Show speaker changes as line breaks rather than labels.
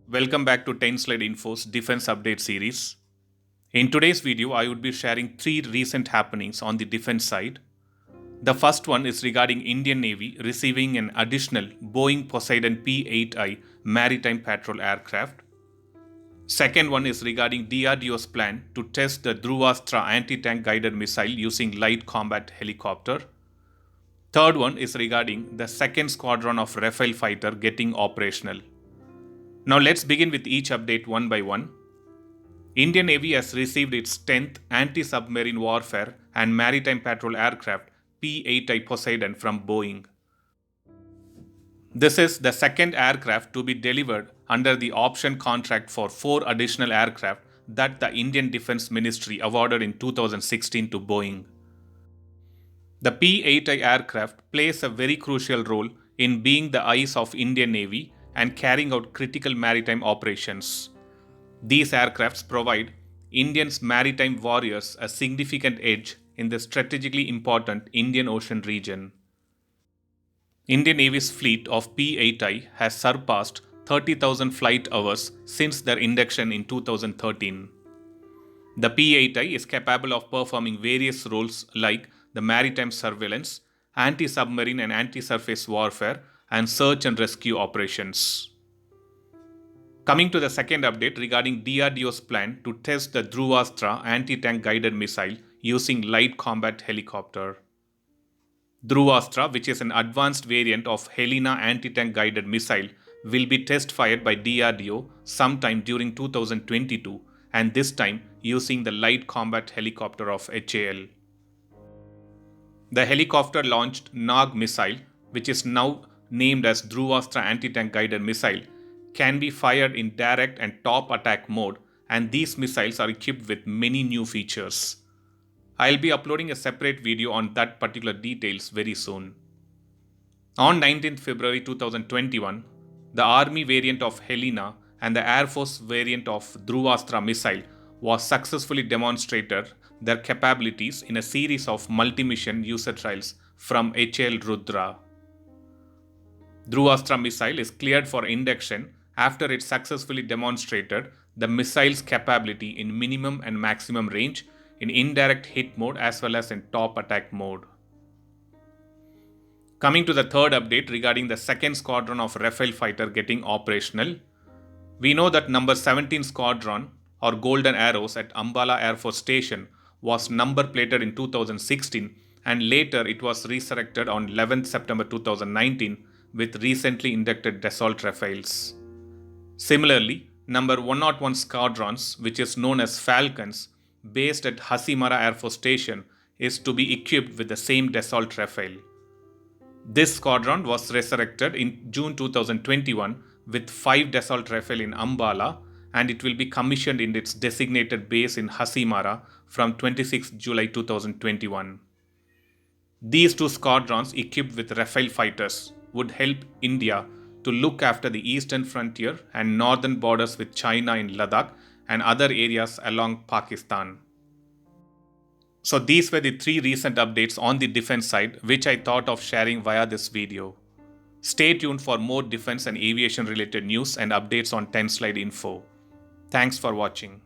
Welcome back to 10 Slide Info's Defense Update series. In today's video, I would be sharing three recent happenings on the defense side. The first one is regarding Indian Navy receiving an additional Boeing Poseidon P-8I maritime patrol aircraft. Second one is regarding DRDO's plan to test the Dhruvastra anti-tank guided missile using light combat helicopter. Third one is regarding the second squadron of Rafale fighter getting operational. Now let's begin with each update one by one. Indian Navy has received its 10th anti-submarine warfare and maritime patrol aircraft P-8I Poseidon from Boeing. This is the second aircraft to be delivered under the option contract for 4 additional aircraft that the Indian Defense Ministry awarded in 2016 to Boeing. The P-8I aircraft plays a very crucial role in being the eyes of Indian Navy and carrying out critical maritime operations. These aircrafts provide Indians' maritime warriors a significant edge in the strategically important Indian Ocean region. Indian Navy's fleet of P-8I has surpassed 30,000 flight hours since their induction in 2013. The P-8I is capable of performing various roles like the maritime surveillance, anti-submarine and anti-surface warfare, and search and rescue operations. Coming to the second update regarding DRDO's plan to test the Dhruvastra anti-tank guided missile using light combat helicopter. Dhruvastra, which is an advanced variant of Helena anti-tank guided missile, will be test fired by DRDO sometime during 2022, and this time using the light combat helicopter of HAL. The helicopter launched Nag missile, which is now named as Dhruvastra anti-tank guided missile, can be fired in direct and top attack mode, and these missiles are equipped with many new features. I'll be uploading a separate video on that particular details very soon. On 19th February 2021, the Army variant of Helena and the Air Force variant of Dhruvastra missile was successfully demonstrated their capabilities in a series of multi-mission user trials from HAL Rudra. Dhruvastra missile is cleared for induction after it successfully demonstrated the missile's capability in minimum and maximum range, in indirect hit mode as well as in top attack mode. Coming to the third update regarding the second squadron of Rafale fighter getting operational, we know that number 17 squadron or Golden Arrows at Ambala Air Force Station was number plated in 2016, and later it was resurrected on 11th September 2019 with recently inducted Dassault Rafales. Similarly, number 101 squadrons, which is known as Falcons, based at Hasimara Air Force Station, is to be equipped with the same Dassault Rafale. This squadron was resurrected in June 2021 with 5 Dassault Rafale in Ambala, and it will be commissioned in its designated base in Hasimara from 26 July 2021. These 2 squadrons equipped with Rafale fighters would help India to look after the eastern frontier and northern borders with China in Ladakh and other areas along Pakistan. So these were the 3 recent updates on the defense side which I thought of sharing via this video. Stay tuned for more defense and aviation related news and updates on 10 Slide Info. Thanks for watching.